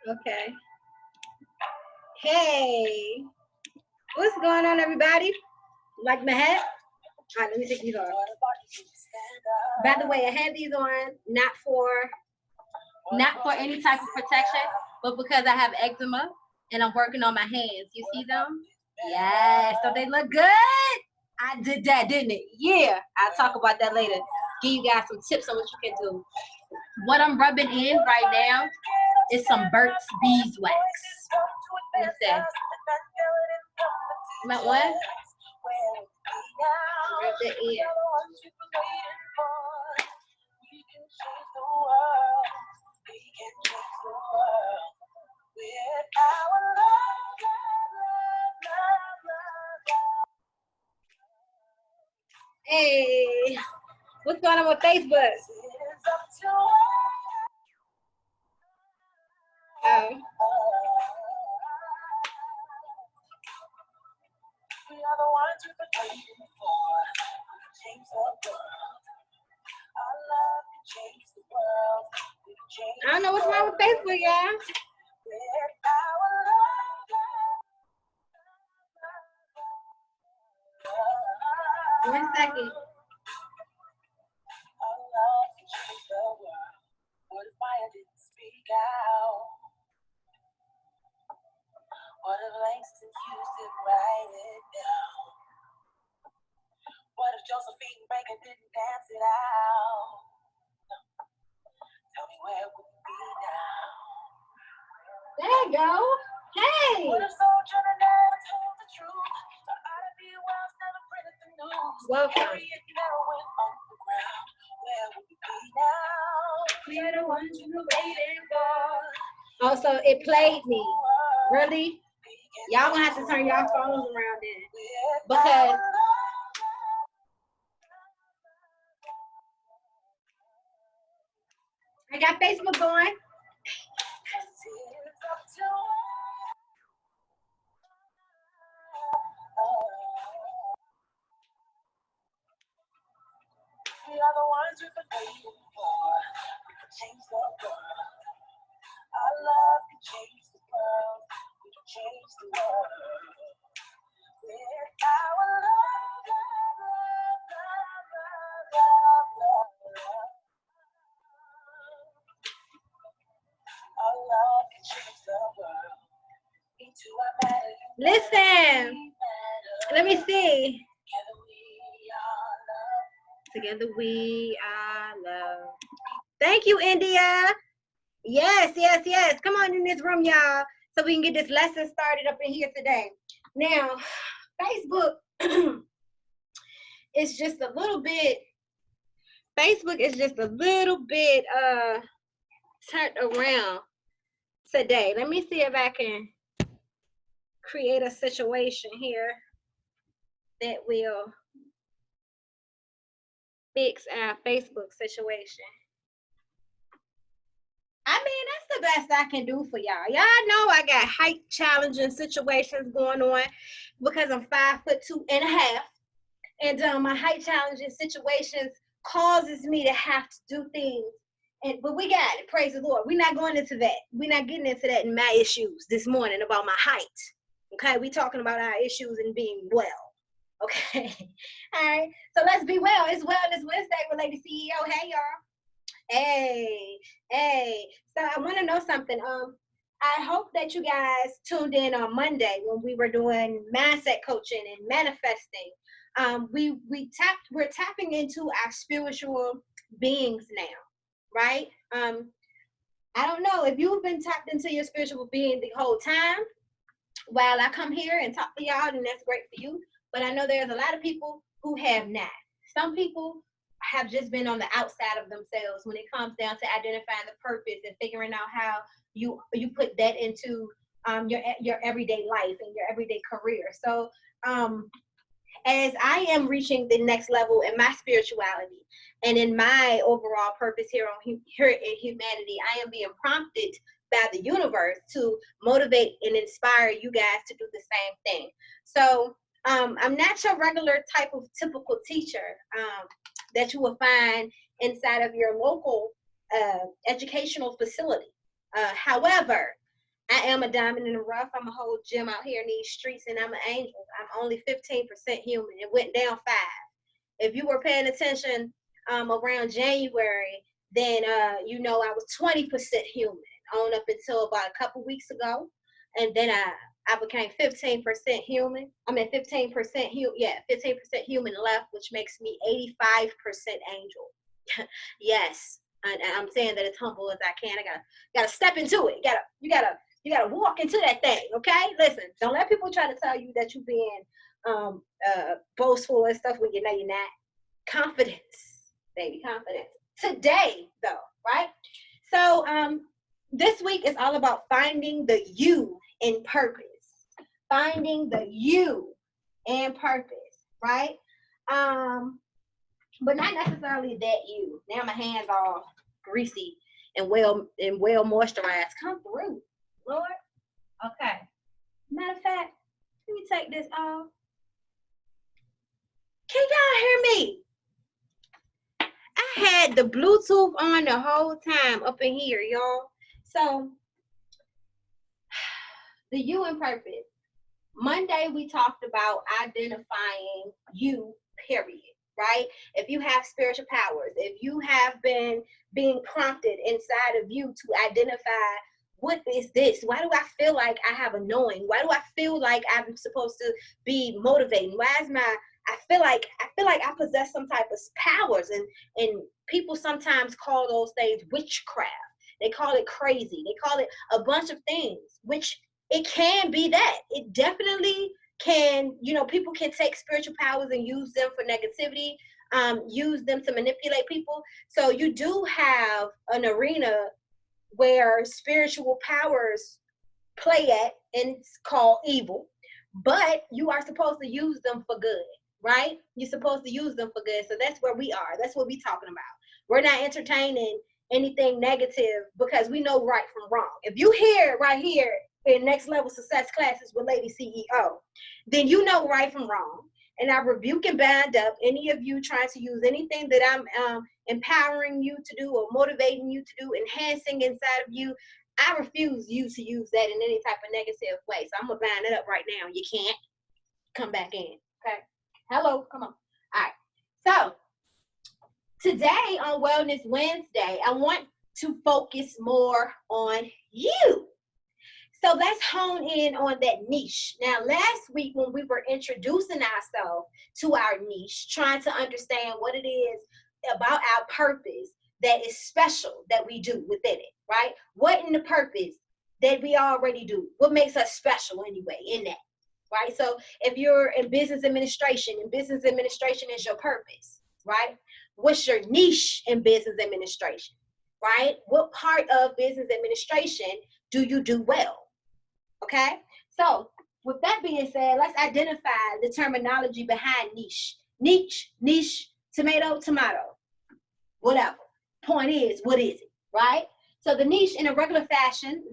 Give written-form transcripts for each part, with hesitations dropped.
Okay. Hey, what's going on, everybody? Like my hat? All right, let me take these off. By the way, I had these on not for any type of protection, but because I have eczema and I'm working on my hands. You see them? Yes. So they look good. I did that, didn't it? Yeah. I'll talk about that later. Give you guys some tips on what you can do. What I'm rubbing in right now is some Burt's Beeswax. What's that? About what? Rub that in. Hey, what's going on with Facebook? Oh. I don't know what's wrong with Facebook, y'all. 1 second. What if Langston used to write it down? What if Josephine Baker didn't dance it out? Tell me where would we be now? There you go. Hey. What if Soldier never told the truth? The oddity was never printed the news. Welcome. Never went underground. Where would we be now? We're the ones you were waiting for. Also, it played me. Really? Y'all gonna have to turn y'all phones around then. Because I got Facebook going. We are the ones we've been waiting for. Change the world. Our love can change the world. We can change the world. With our love, love, love, love, love, love, love. Our love can change the world. Me too, I matter. Listen, let me see. Together we are love. Thank you, India. Yes, yes, yes. Come on in this room, y'all, so we can get this lesson started up in here today. Now, Facebook is just a little bit, turned around today. Let me see if I can create a situation here that will fix our Facebook situation. I mean, that's the best I can do for y'all. Y'all know I got height challenging situations going on because I'm 5'2.5", and my height challenging situations causes me to have to do things. But we got it. Praise the Lord. We're not going into that. We're not getting into that in my issues this morning about my height. Okay, we talking about our issues and being well. Okay, all right. So let's be well. It's Wellness Wednesday with Lady CEO. Hey, y'all. Hey. So I want to know something. I hope that you guys tuned in on Monday when we were doing mindset coaching and manifesting. We're tapping into our spiritual beings now, right? I don't know if you've been tapped into your spiritual being the whole time while I come here and talk to y'all, then that's great for you. But I know there's a lot of people who have not. Some people have just been on the outside of themselves when it comes down to identifying the purpose and figuring out how you put that into your everyday life and your everyday career. So as I am reaching the next level in my spirituality and in my overall purpose here in humanity, I am being prompted by the universe to motivate and inspire you guys to do the same thing. So I'm not your regular type of typical teacher that you will find inside of your local educational facility. However, I am a diamond in the rough. I'm a whole gem out here in these streets, and I'm an angel. I'm only 15% human. It went down 5. If you were paying attention around January, then you know I was 20% human on up until about a couple weeks ago, and then I became 15% human. I mean 15% human. Yeah, 15% human left, which makes me 85% angel. Yes, and I'm saying that as humble as I can. I gotta step into it. You gotta walk into that thing. Okay, listen. Don't let people try to tell you that you're being boastful and stuff when you know you're not. Confidence, baby, confidence. Today, though, right? So, this week is all about finding the you in purpose. Finding the you in purpose, right? But not necessarily that you. Now my hands all greasy and well moisturized. Come through, Lord. Okay. Matter of fact, let me take this off. Can y'all hear me? I had the Bluetooth on the whole time up in here, y'all. So, the you and purpose. Monday, we talked about identifying you, period, right? If you have spiritual powers, if you have been being prompted inside of you to identify what is this? Why do I feel like I have a knowing? Why do I feel like I'm supposed to be motivating? Why is I feel like I possess some type of powers, and people sometimes call those things witchcraft. They call it crazy. They call it a bunch of things, which it can be that. It definitely can, people can take spiritual powers and use them for negativity, use them to manipulate people. So you do have an arena where spiritual powers play at, and it's called evil, but you are supposed to use them for good. Right? You're supposed to use them for good. So that's where we are. That's what we're talking about. We're not entertaining anything negative because we know right from wrong. If you hear right here in Next Level Success Classes with Lady CEO, then you know right from wrong. And I rebuke and bind up any of you trying to use anything that I'm empowering you to do or motivating you to do, enhancing inside of you. I refuse you to use that in any type of negative way. So I'm going to bind it up right now. You can't come back in. Okay? Hello, come on. All right. So today on Wellness Wednesday, I want to focus more on you. So let's hone in on that niche. Now, last week when we were introducing ourselves to our niche, trying to understand what it is about our purpose that is special that we do within it, right? What in the purpose that we already do? What makes us special anyway in that? Right? So if you're in business administration, and business administration is your purpose, right? What's your niche in business administration, right? What part of business administration do you do well? Okay? So with that being said, let's identify the terminology behind niche. Niche, tomato, whatever. Point is, what is it, right? So the niche in a regular fashion,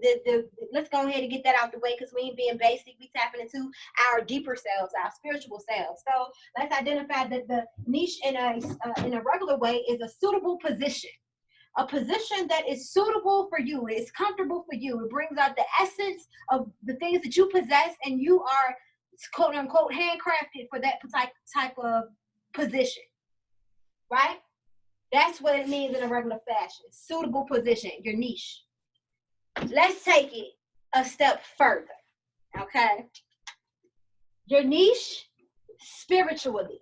let's go ahead and get that out the way because we ain't being basic. We tapping into our deeper selves, our spiritual selves. So let's identify that the niche in a regular way is a suitable position. A position that is suitable for you, is comfortable for you. It brings out the essence of the things that you possess, and you are, quote unquote, handcrafted for that type of position, right? That's what it means in a regular fashion. Suitable position, your niche. Let's take it a step further, okay? Your niche, spiritually.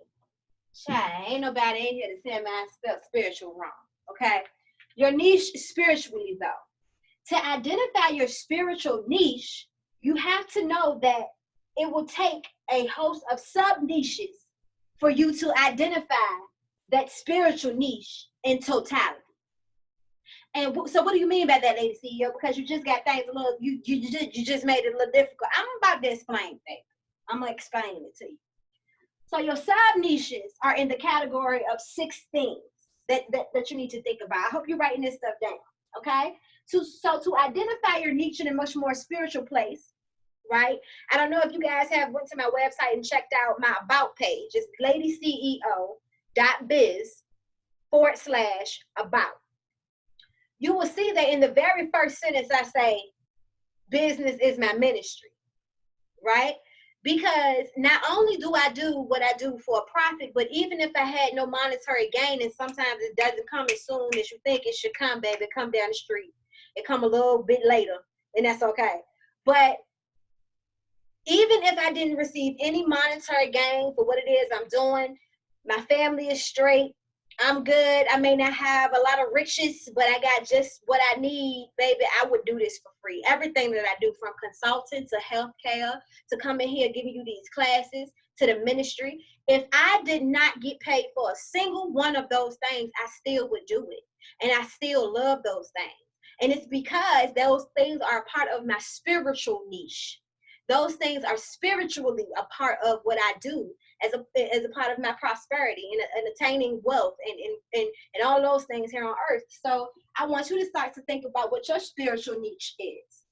Child, ain't nobody in here to tell me I spelled spiritual wrong, okay? Your niche, spiritually, though. To identify your spiritual niche, you have to know that it will take a host of sub-niches for you to identify that spiritual niche in totality. And so what do you mean by that, Lady CEO? Because you just got things a little, you just made it a little difficult. I'm about to explain things. I'm going to explain it to you. So your sub-niches are in the category of 6 things that you need to think about. I hope you're writing this stuff down, okay? So to identify your niche in a much more spiritual place, right? I don't know if you guys have went to my website and checked out my about page. It's ladyceo.biz/about. You will see that in the very first sentence I say, business is my ministry, right? Because not only do I do what I do for a profit, but even if I had no monetary gain, and sometimes it doesn't come as soon as you think it should come, baby, it come down the street. It come a little bit later, and that's okay. But even if I didn't receive any monetary gain for what it is I'm doing, my family is straight. I'm good. I may not have a lot of riches, but I got just what I need, baby. I would do this for free. Everything that I do, from consulting to healthcare, to coming here giving you these classes, to the ministry. If I did not get paid for a single one of those things, I still would do it. And I still love those things. And it's because those things are a part of my spiritual niche. Those things are spiritually a part of what I do as a part of my prosperity and attaining wealth and all those things here on earth. So I want you to start to think about what your spiritual niche is.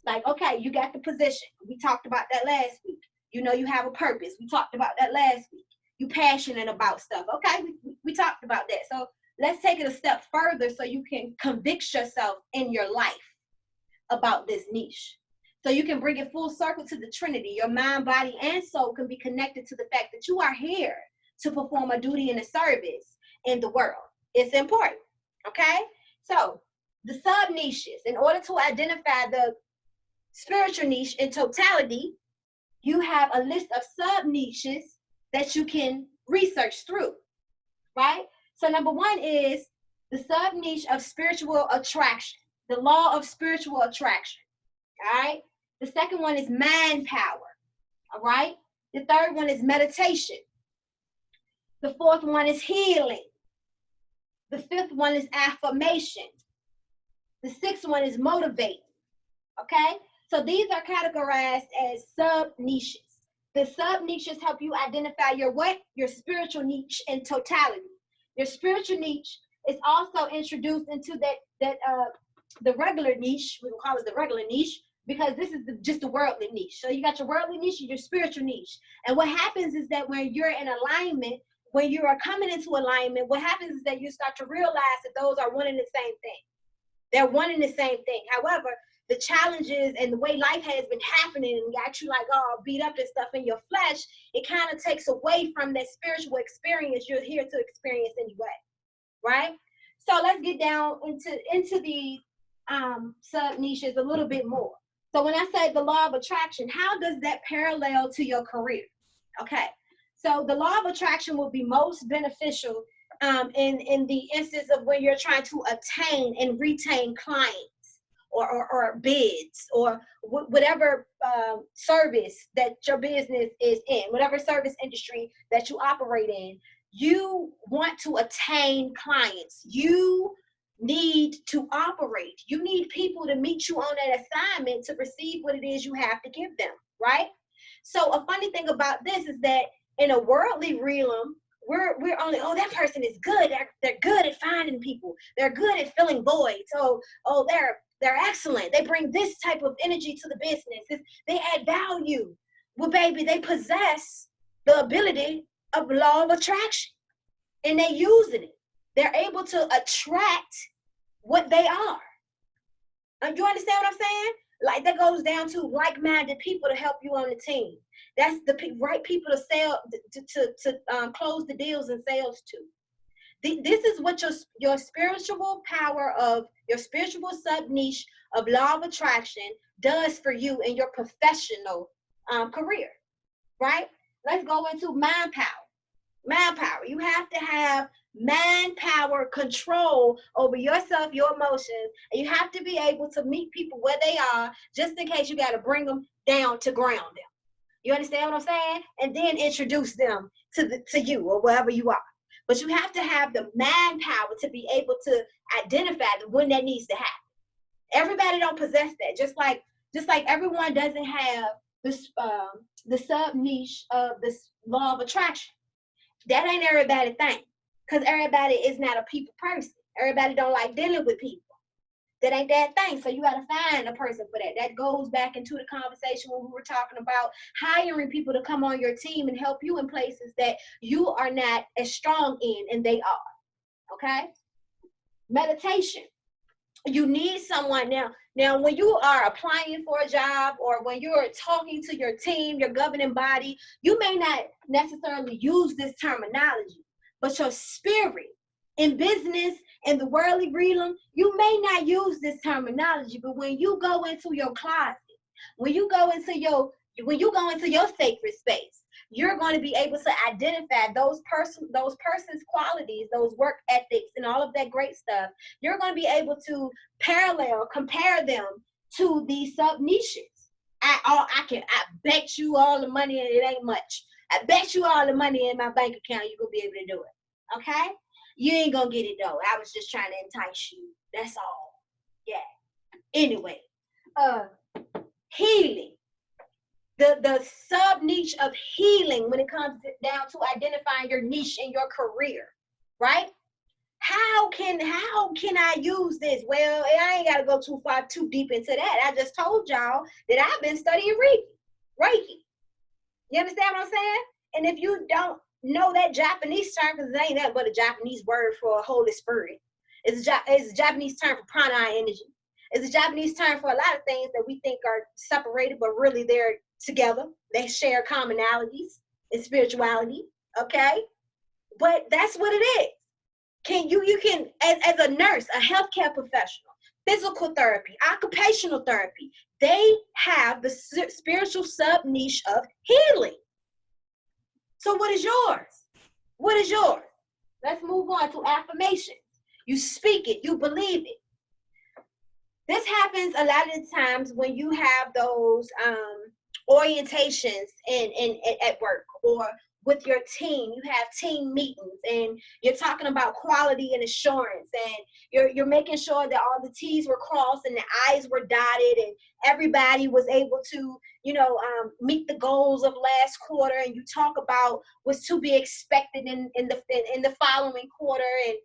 Like, okay, you got the position. We talked about that last week. You know, you have a purpose. We talked about that last week. You passionate about stuff. Okay, we talked about that. So let's take it a step further so you can convict yourself in your life about this niche. So you can bring it full circle to the Trinity. Your mind, body, and soul can be connected to the fact that you are here to perform a duty and a service in the world. It's important, okay? So the sub-niches, in order to identify the spiritual niche in totality, you have a list of sub-niches that you can research through, right? So number one is the sub-niche of spiritual attraction, the law of spiritual attraction. All right. The second one is mind power. All right. The third one is meditation. The fourth one is healing. The fifth one is affirmation. The sixth one is motivate. Okay. So these are categorized as sub niches. The sub niches help you identify your what? Your spiritual niche in totality. Your spiritual niche is also introduced into the regular niche. We will call it the regular niche, because this is just the worldly niche. So you got your worldly niche and your spiritual niche. And what happens is that when you're in alignment, when you are coming into alignment, what happens is that you start to realize that those are one and the same thing. They're one and the same thing. However, the challenges and the way life has been happening and got you like all beat up and stuff in your flesh, it kind of takes away from that spiritual experience you're here to experience anyway, right? So let's get down into the sub niches a little bit more. So when I say the law of attraction, how does that parallel to your career? Okay, so the law of attraction will be most beneficial in the instance of when you're trying to attain and retain clients or bids or whatever service that your business is in, whatever service industry that you operate in. You want to attain clients. You need to operate. You need people to meet you on that assignment to receive what it is you have to give them, right? So a funny thing about this is that in a worldly realm, we're only, oh, that person is good. They're good at finding people. They're good at filling voids. Oh, they're excellent. They bring this type of energy to the business. They add value. Well, baby, they possess the ability of law of attraction, and they're using it. They're able to attract what they are. You understand what I'm saying? Like that goes down to like-minded people to help you on the team. That's the right people to sell to close the deals and sales to. This is what your spiritual power of your spiritual sub niche of law of attraction does for you in your professional career, right? Let's go into mind power. Mind power. You have to have mind power control over yourself, your emotions, and you have to be able to meet people where they are, just in case you got to bring them down to ground them. You understand what I'm saying? And then introduce them to you or wherever you are. But you have to have the mind power to be able to identify when that needs to happen. Everybody don't possess that. Just like everyone doesn't have this the sub niche of this law of attraction. That ain't everybody thing, because everybody is not a people person. Everybody don't like dealing with people. That ain't that thing. So you got to find a person for that. That goes back into the conversation when we were talking about hiring people to come on your team and help you in places that you are not as strong in and they are. Okay? Meditation. You need someone now. Now, when you are applying for a job or when you're talking to your team, your governing body, you may not necessarily use this terminology, but your spirit in business and the worldly realm, you may not use this terminology, but when you go into your closet, when you go into your sacred space, you're going to be able to identify those person's qualities, those work ethics, and all of that great stuff. You're going to be able to compare them to these sub niches. I bet you all the money, and it ain't much. I bet you all the money in my bank account, you're going to be able to do it. Okay? You ain't going to get it though. I was just trying to entice you. That's all. Yeah. Anyway, healing. The sub niche of healing when it comes down to identifying your niche in your career, right? How can I use this? Well, I ain't got to go too deep into that. I just told y'all that I've been studying Reiki. You understand what I'm saying? And if you don't know that Japanese term, because it ain't nothing but a Japanese word for a Holy Spirit, it's a Japanese term for prana energy. It's a Japanese term for a lot of things that we think are separated, but really they're together. They share commonalities in spirituality, okay? But that's what it is. You can, as a nurse, a healthcare professional, physical therapy, occupational therapy, they have the spiritual sub-niche of healing. So what is yours? What is yours? Let's move on to affirmations. You speak it, you believe it. This happens a lot of the times when you have those orientations at work or with your team. You have team meetings and you're talking about quality and assurance, and you're making sure that all the T's were crossed and the I's were dotted and everybody was able to, meet the goals of last quarter, and you talk about what's to be expected in the following quarter, and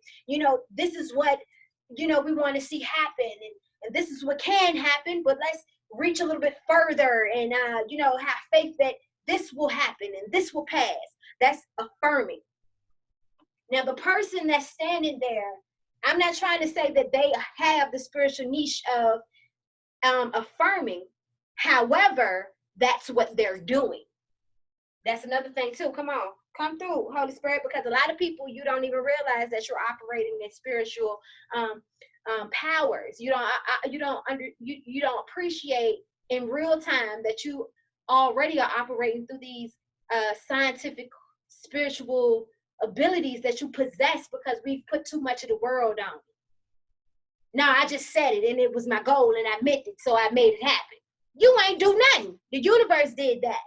this is what we want to see happen, and this is what can happen, but let's reach a little bit further and, have faith that this will happen and this will pass. That's affirming. Now, the person that's standing there, I'm not trying to say that they have the spiritual niche of affirming. However, that's what they're doing. That's another thing too. Come on, come through, Holy Spirit, because a lot of people, you don't even realize that you're operating in spiritual powers. You don't appreciate in real time that you already are operating through these scientific spiritual abilities that you possess, because we've put too much of the world on. Now I just said it and it was my goal and I meant it, so I made it happen. You ain't do nothing. The universe did that.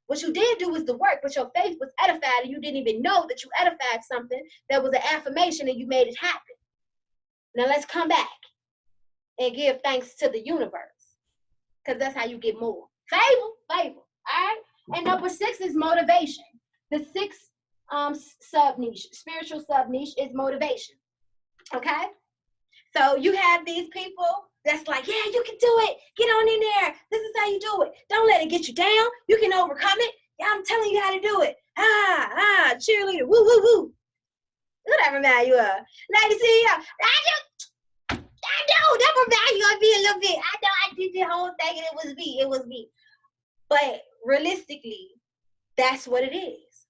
What you did do was the work, but your faith was edified and you didn't even know that you edified something that was an affirmation and you made it happen. Now let's come back and give thanks to the universe, because that's how you get more. Favor, all right? And number 6 is motivation. The 6th sub-niche, spiritual sub-niche, is motivation, okay? So you have these people that's like, yeah, you can do it. Get on in there. This is how you do it. Don't let it get you down. You can overcome it. Yeah, I'm telling you how to do it. Cheerleader, woo, woo, woo. Whatever man you are. Lady CEO, I know, that remind you of me a little bit. I know I did the whole thing and it was me. But realistically, that's what it is.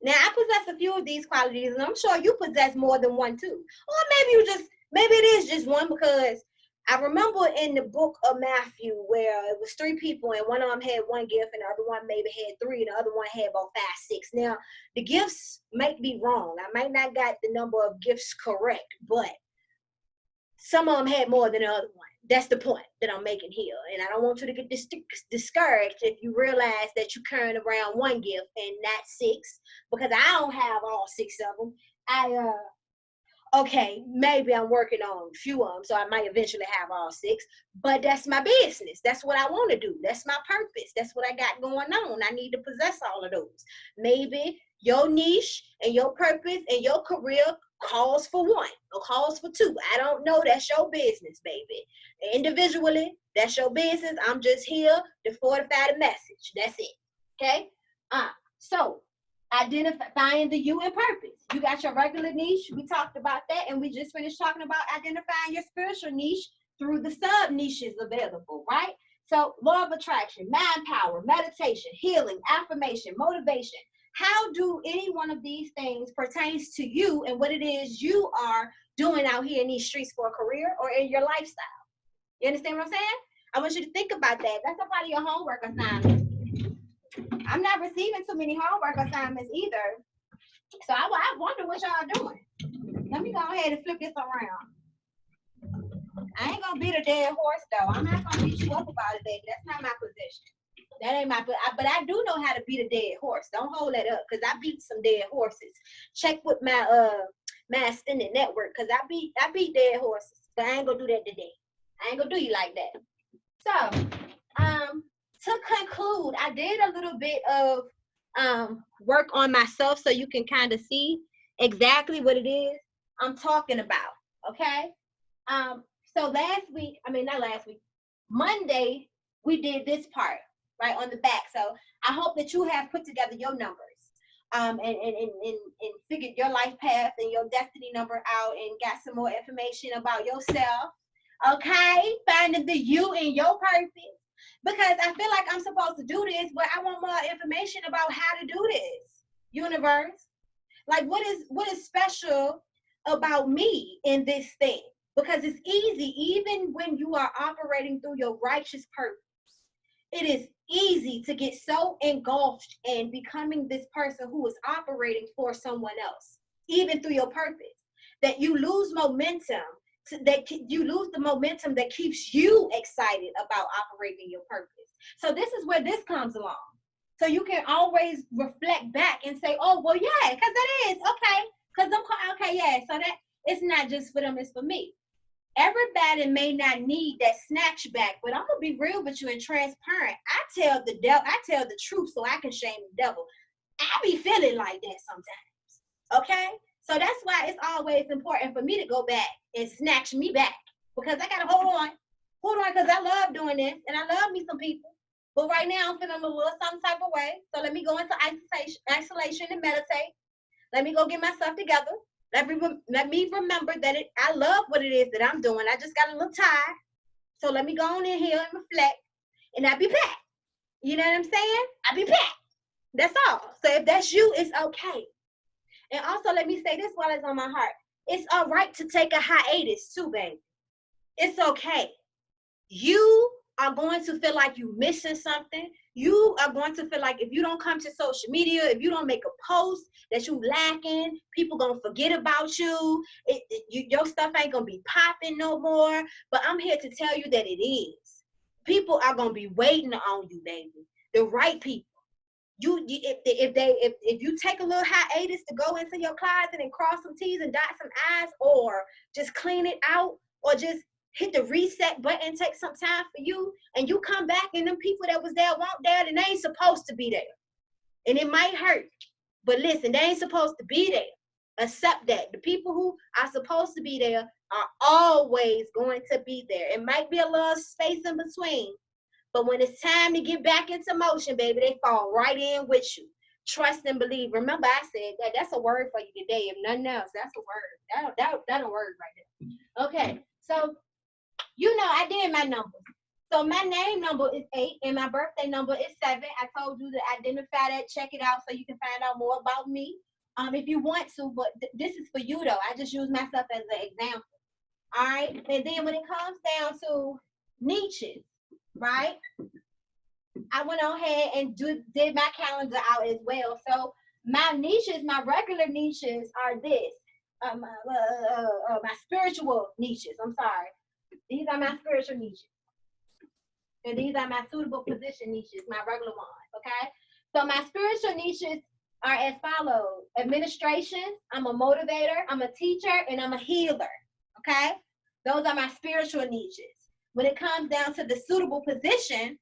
Now, I possess a few of these qualities, and I'm sure you possess more than one too. Or maybe it is just one, because I remember in the book of Matthew where it was 3 people and one of them had 1 gift and the other one maybe had 3 and the other one had about 5, 6. Now, the gifts might be wrong. I might not got the number of gifts correct, but some of them had more than the other one. That's the point that I'm making here. And I don't want you to get discouraged if you realize that you're carrying around 1 gift and not 6, because I don't have all 6 of them. Okay, maybe I'm working on a few of them, so I might eventually have all 6, but that's my business. That's what I want to do. That's my purpose. That's what I got going on. I need to possess all of those. Maybe your niche and your purpose and your career calls for 1 or calls for 2. I don't know. That's your business, baby. Individually, that's your business. I'm just here to fortify the message. That's it. Okay? So identifying the you and purpose. You got your regular niche. We talked about that, and we just finished talking about identifying your spiritual niche through the sub niches available, right? So law of attraction, mind power, meditation, healing, affirmation, motivation. How do any one of these things pertains to you and what it is you are doing out here in these streets for a career or in your lifestyle? You understand what I'm saying? I want you to think about that. That's a part of your homework assignment. I'm not receiving too many homework assignments either. So I wonder what y'all doing. Let me go ahead and flip this around. I ain't gonna beat a dead horse though. I'm not gonna beat you up about it, baby. That's not my position. That ain't my, but I do know how to beat a dead horse. Don't hold that up, cause I beat some dead horses. Check with my my extended network, cause I beat dead horses. But I ain't gonna do that today. I ain't gonna do you like that. So, to conclude, I did a little bit of work on myself so you can kind of see exactly what it is I'm talking about. Okay. So Monday, we did this part right on the back. So I hope that you have put together your numbers and figured your life path and your destiny number out and got some more information about yourself. Okay, finding the you in your purpose. Because I feel like I'm supposed to do this, but I want more information about how to do this. Universe. Like what is special about me in this thing? Because it's easy, even when you are operating through your righteous purpose, it is easy to get so engulfed in becoming this person who is operating for someone else, even through your purpose, that you lose momentum, you lose the momentum that keeps you excited about operating your purpose. So this is where this comes along. So you can always reflect back and say, oh, well, yeah, because it is, okay. Because okay, yeah, so that it's not just for them, it's for me. Everybody may not need that snatch back, but I'm gonna be real with you and transparent. I tell the truth so I can shame the devil. I be feeling like that sometimes. Okay? So that's why it's always important for me to go back and snatch me back. Because I gotta hold on, because I love doing this and I love me some people. But right now I'm feeling a little some type of way. So let me go into isolation and meditate. Let me go get myself together. Let me remember that I love what it is that I'm doing. I just got a little tired. So let me go on in here and reflect. And I'll be back. You know what I'm saying? I'll be back. That's all. So if that's you, it's okay. And also let me say this while it's on my heart. It's all right to take a hiatus too, baby. It's okay. You are going to feel like you're missing something. You are going to feel like if you don't come to social media, if you don't make a post, that you lacking, people going to forget about you. Your stuff ain't going to be popping no more. But I'm here to tell you that it is. People are going to be waiting on you, baby. The right people. If you take a little hiatus to go into your closet and cross some T's and dot some I's, or just clean it out, or just hit the reset button, take some time for you, and you come back and them people that was there weren't there, then they ain't supposed to be there. And it might hurt, but listen, they ain't supposed to be there. Accept that. The people who are supposed to be there are always going to be there. It might be a little space in between, but when it's time to get back into motion, baby, they fall right in with you. Trust and believe. Remember, I said that's a word for you today. If nothing else, that's a word. That's a word right there. Okay, so you know I did my numbers. So my name number is 8 and my birthday number is 7. I told you to identify that, check it out so you can find out more about me. If you want to, but this is for you though. I just use myself as an example. All right, and then when it comes down to niches, right? I went on ahead and did my calendar out as well. So my niches, my regular niches are this. My spiritual niches. I'm sorry. These are my spiritual niches. And these are my suitable position niches, my regular ones, okay? So my spiritual niches are as follows. Administration, I'm a motivator, I'm a teacher, and I'm a healer, okay? Those are my spiritual niches. When it comes down to the suitable position,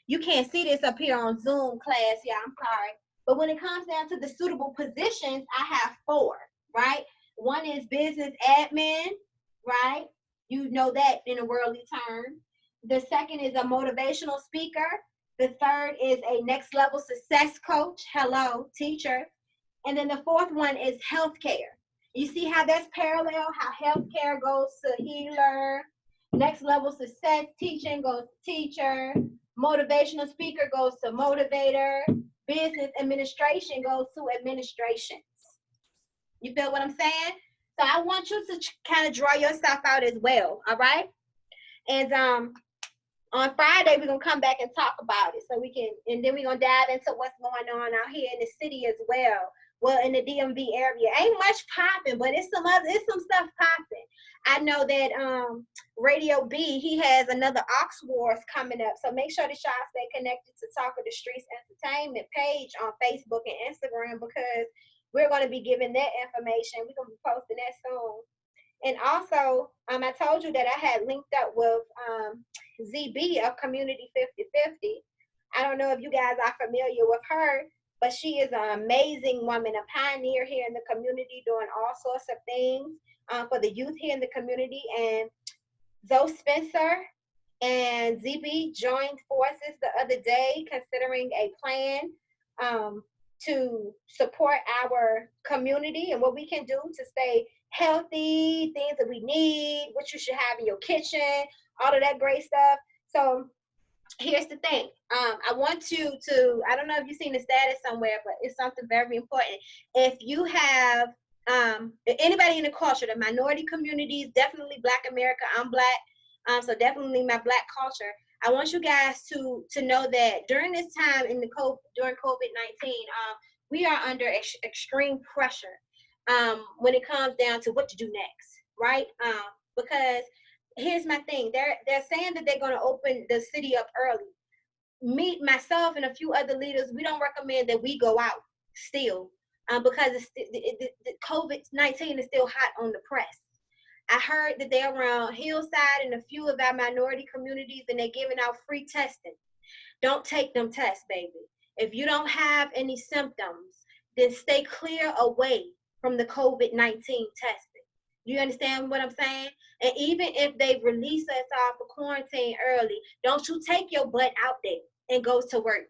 you can't see this up here on Zoom class, yeah, I'm sorry. But when it comes down to the suitable positions, I have 4, right? One is business admin, right? You know that in a worldly term. The second is a motivational speaker. The third is a next level success coach. Hello, teacher. And then the fourth one is healthcare. You see how that's parallel, how healthcare goes to healer Next level success teaching goes to teacher. Motivational speaker goes to motivator. Business administration goes to administrations. You feel what I'm saying? So I want you to kind of draw yourself out as well. All right. And on Friday, we're going to come back and talk about it so we can, and then we're going to dive into what's going on out here in the city as well. Well, in the DMV area, ain't much popping, but it's some stuff popping. I know that Radio B, he has another Ox Wars coming up, so make sure that y'all stay connected to Talk of the Streets Entertainment page on Facebook and Instagram, because we're going to be giving that information. We're going to be posting that soon. And also, I told you that I had linked up with ZB of Community 50/50. I don't know if you guys are familiar with her, but she is an amazing woman, a pioneer here in the community, doing all sorts of things for the youth here in the community. And Zoe Spencer and ZB joined forces the other day, considering a plan to support our community and what we can do to stay healthy, things that we need, what you should have in your kitchen, all of that great stuff. So here's the thing. I want you to, I don't know if you've seen the status somewhere, but it's something very important. If you have anybody in the culture, the minority communities, definitely Black America, I'm Black, so definitely my Black culture. I want you guys to know that during this time during COVID-19, we are under extreme pressure when it comes down to what to do next, right? Because here's my thing. They're saying that they're going to open the city up early. Me, myself, and a few other leaders, we don't recommend that we go out still because the COVID-19 is still hot on the press. I heard that they're around Hillside and a few of our minority communities, and they're giving out free testing. Don't take them tests, baby. If you don't have any symptoms, then stay clear away from the COVID-19 testing. You understand what I'm saying? And even if they release us off of quarantine early, don't you take your butt out there and go to work.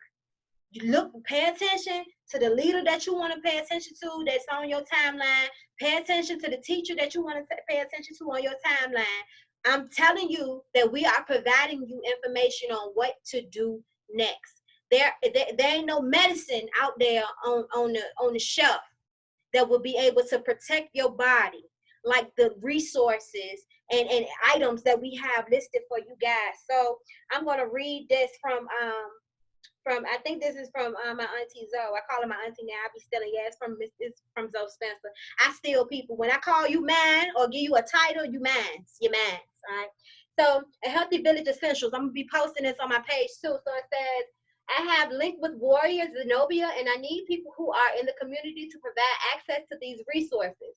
Pay attention to the leader that you want to pay attention to that's on your timeline. Pay attention to the teacher that you want to pay attention to on your timeline. I'm telling you that we are providing you information on what to do next. There ain't no medicine out there on the shelf that will be able to protect your body like the resources and items that we have listed for you guys. So I'm going to read this from I think this is from my auntie Zoe. I call her my auntie now. I be stealing. Yeah, it's from Zoe Spencer. I steal people. When I call you mine or give you a title, you mine. You're mine. All right. So a Healthy Village Essentials. I'm gonna be posting this on my page too. So it says, I have linked with Warriors Zenobia, and I need people who are in the community to provide access to these resources.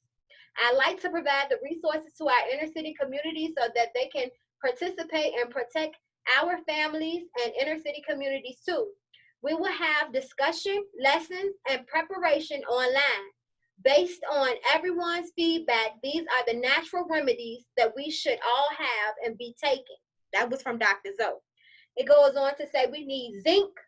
I like to provide the resources to our inner city community so that they can participate and protect our families and inner city communities too. We will have discussion, lessons, and preparation online. Based on everyone's feedback, these are the natural remedies that we should all have and be taking. That was from Dr. Zoe. It goes on to say we need zinc,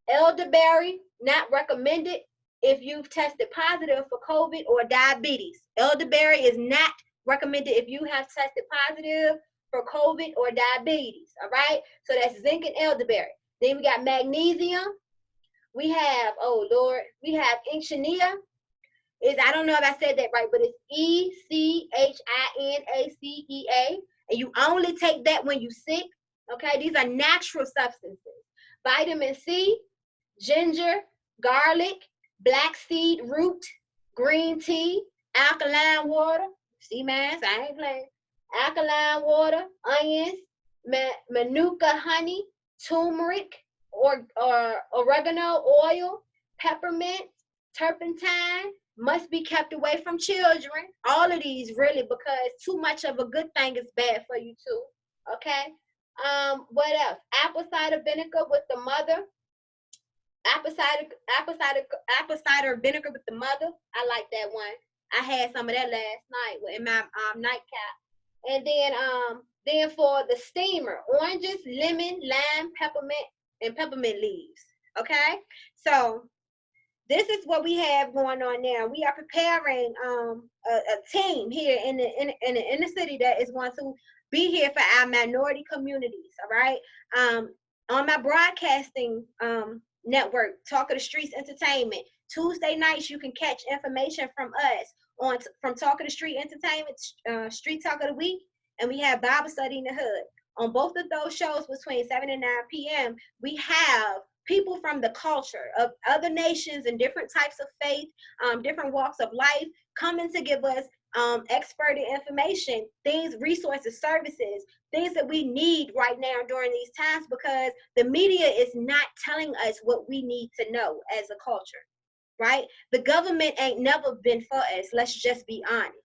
elderberry, not recommended if you've tested positive for COVID or diabetes. Elderberry is not recommended if you have tested positive for COVID or diabetes, all right? So that's zinc and elderberry. Then we got magnesium. We have, oh Lord, we have Echinacea. I don't know if I said that right, but it's ECHINACEA. And you only take that when you're sick, okay? These are natural substances. Vitamin C, ginger, garlic, black seed root, green tea, alkaline water. See, man, I ain't playing. Alkaline water, onions, manuka honey, turmeric, or oregano oil, peppermint, turpentine, must be kept away from children. All of these really, because too much of a good thing is bad for you too. Okay. What else? Apple cider vinegar with the mother. Apple cider vinegar with the mother. I like that one. I had some of that last night in my nightcap. And then for the steamer, oranges, lemon, lime, peppermint, and peppermint leaves. Okay, so this is what we have going on now. We are preparing a team here in the city that is going to be here for our minority communities, all right? On my broadcasting network, Talk of the Streets Entertainment, Tuesday nights you can catch information from us from Talk of the Street Entertainment, Street Talk of the Week, and we have Bible Study in the Hood. On both of those shows between 7 and 9 p.m., we have people from the culture of other nations and different types of faith, different walks of life, coming to give us expert information, things, resources, services, things that we need right now during these times, because the media is not telling us what we need to know as a culture, right? The government ain't never been for us. Let's just be honest.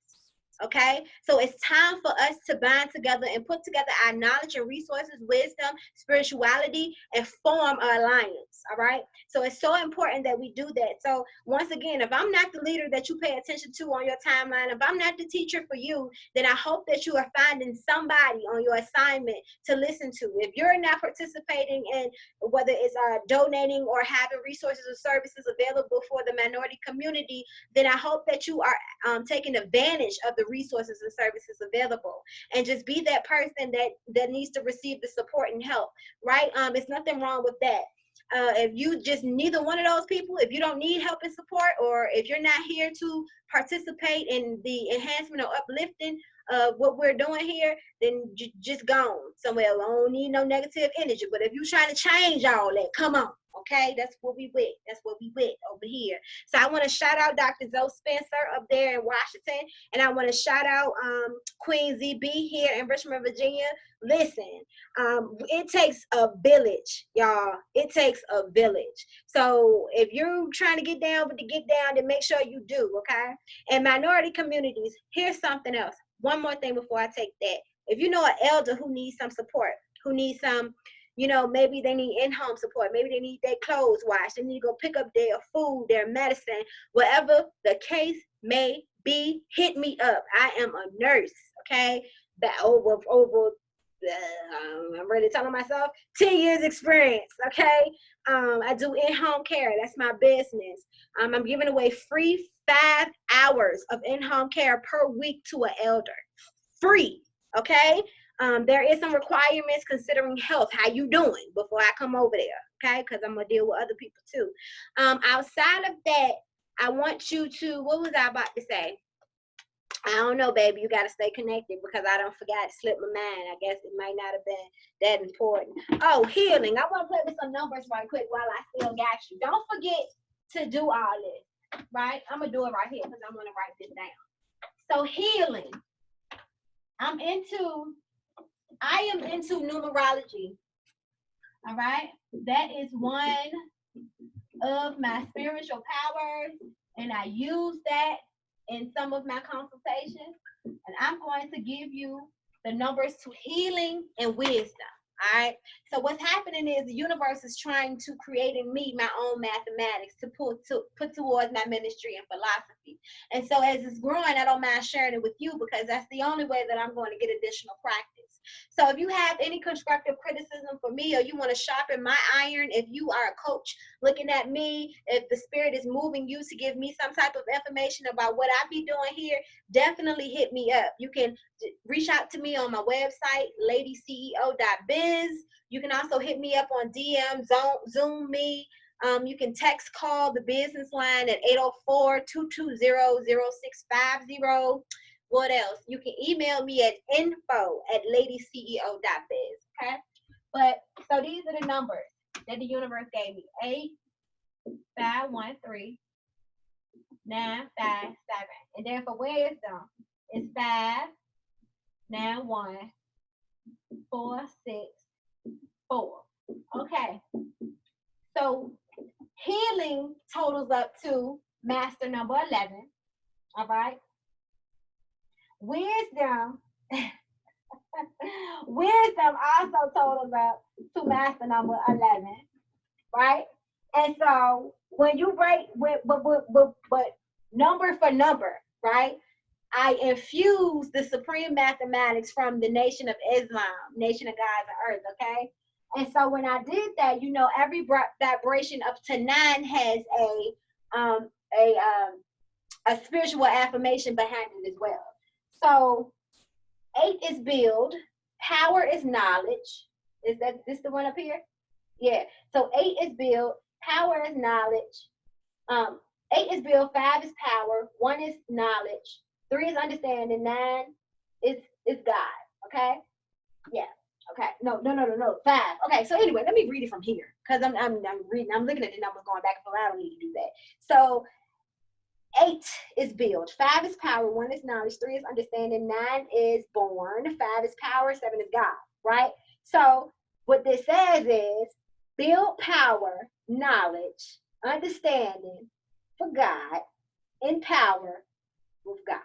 Okay, so it's time for us to bind together and put together our knowledge and resources, wisdom, spirituality, and form an alliance. All right, so it's so important that we do that. So once again, if I'm not the leader that you pay attention to on your timeline, if I'm not the teacher for you, then I hope that you are finding somebody on your assignment to listen to. If you're not participating in whether it's donating or having resources or services available for the minority community, then I hope that you are taking advantage of the resources and services available, and just be that person that needs to receive the support and help, right? It's nothing wrong with that. If you just neither one of those people, if you don't need help and support, or if you're not here to participate in the enhancement or uplifting of what we're doing here, then just go somewhere. I don't need no negative energy. But if you're trying to change all that, come on. Okay, that's what we with. That's what we with over here. So I want to shout out Dr. Zoe Spencer up there in Washington, and I want to shout out Queen ZB here in Richmond, Virginia. Listen, it takes a village, y'all. It takes a village. So if you're trying to get down with the get down, then make sure you do, okay? And minority communities, here's something else. One more thing before I take that. If you know an elder who needs some support, who needs some, maybe they need in-home support, maybe they need their clothes washed, they need to go pick up their food, their medicine, whatever the case may be, hit me up. I am a nurse, okay? That over I'm really telling myself 10 years experience, okay? I do in-home care. That's my business. I'm giving away free 5 hours of in-home care per week to an elder. Free, okay? There is some requirements considering health, how you doing, before I come over there, okay? Because I'm going to deal with other people too. Outside of that, I want you to, what was I about to say? I don't know, baby. You got to stay connected, because I don't forget to slip my mind. I guess it might not have been that important. Oh, healing. I want to play with some numbers right quick while I still got you. Don't forget to do all this, right? I'm going to do it right here because I'm going to write this down. So healing. I am into numerology. All right. That is one of my spiritual powers, and I use that in some of my consultations, and I'm going to give you the numbers to healing and wisdom. All right. So what's happening is the universe is trying to create in me my own mathematics to put towards my ministry and philosophy. And so as it's growing, I don't mind sharing it with you, because that's the only way that I'm going to get additional practice. So if you have any constructive criticism for me, or you want to sharpen my iron, if you are a coach looking at me, if the spirit is moving you to give me some type of information about what I be doing here, definitely hit me up. You can reach out to me on my website, ladyceo.biz. You can also hit me up on DM, Zoom me. You can text call the business line at 804-220-0650. What else? You can email me at info@ladyceo.biz. Okay? But so these are the numbers that the universe gave me. 8513 957. And then for wisdom, it's 591 464. Okay. So healing totals up to master number 11. All right. Wisdom also totals up to master number 11, right? And so when you break but number for number, right? I infuse the supreme mathematics from the Nation of Islam, Nation of Gods and Earth, okay? And so when I did that, every vibration up to 9 has a spiritual affirmation behind it as well. So 8 is build, Power is knowledge. Is that this the one up here? Yeah. So 8 is build. Power is knowledge. 8 is build. 5 is power. 1 is knowledge. 3 is understanding. 9 is God. Okay. Yeah. Okay. No. 5. Okay. So anyway, let me read it from here because I'm reading. I'm looking at the numbers going back and forth. I don't need to do that. So 8 is build. 5 is power. 1 is knowledge. 3 is understanding. 9 is born. 5 is power. 7 is God. Right. So what this says is build power, knowledge, understanding for God, and power with God.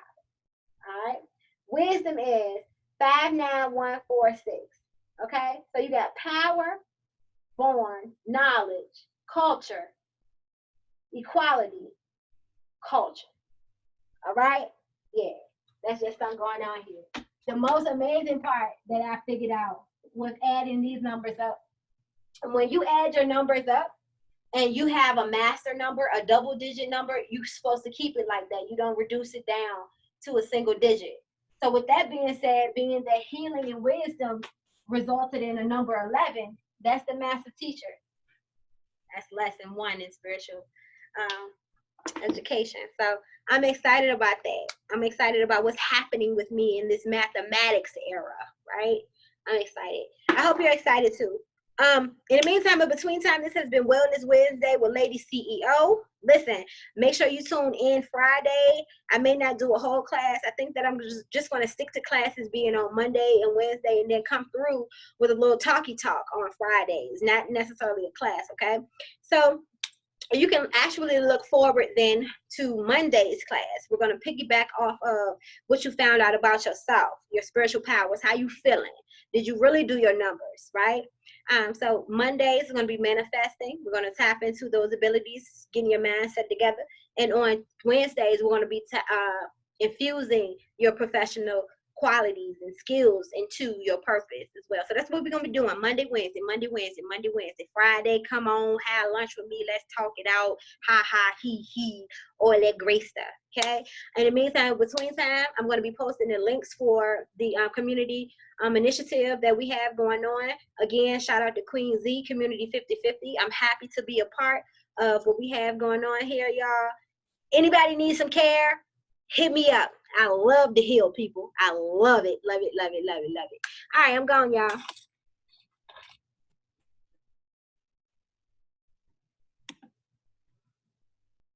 All right. Wisdom is 5, 9, 1, 4, 6. Okay. So you got power, born, knowledge, culture, equality, culture. All right. Yeah. That's just something going on here. The most amazing part that I figured out was adding these numbers up. And when you add your numbers up, and you have a master number, a double digit number, you're supposed to keep it like that. You don't reduce it down to a single digit. So with that being said, being that healing and wisdom resulted in a number 11, that's the master teacher. That's lesson 1 in spiritual education. So I'm excited about that. I'm excited about what's happening with me in this mathematics era, right? I'm excited. I hope you're excited too. In the meantime, in between time, this has been Wellness Wednesday with Lady CEO. Listen, make sure you tune in Friday. I may not do a whole class. I think that I'm just going to stick to classes being on Monday and Wednesday and then come through with a little talky talk on Fridays, not necessarily a class, okay? So you can actually look forward then to Monday's class. We're going to piggyback off of what you found out about yourself, your spiritual powers, how you feeling. Did you really do your numbers, right? So Mondays is going to be manifesting. We're going to tap into those abilities, getting your mindset together. And on Wednesdays, we're going to be infusing your professional qualities and skills into your purpose as well. So that's what we're going to be doing Monday, Wednesday, Monday, Wednesday, Monday, Wednesday. Friday, come on, have lunch with me. Let's talk it out. Ha, ha, he, all that great stuff. Okay. In the meantime, between time, I'm going to be posting the links for the community initiative that we have going on. Again, shout out to Queen Z, Community 50/50. I'm happy to be a part of what we have going on here, y'all. Anybody need some care? Hit me up. I love to heal people. I love it, love it, love it, love it, love it. All right, I'm gone, y'all.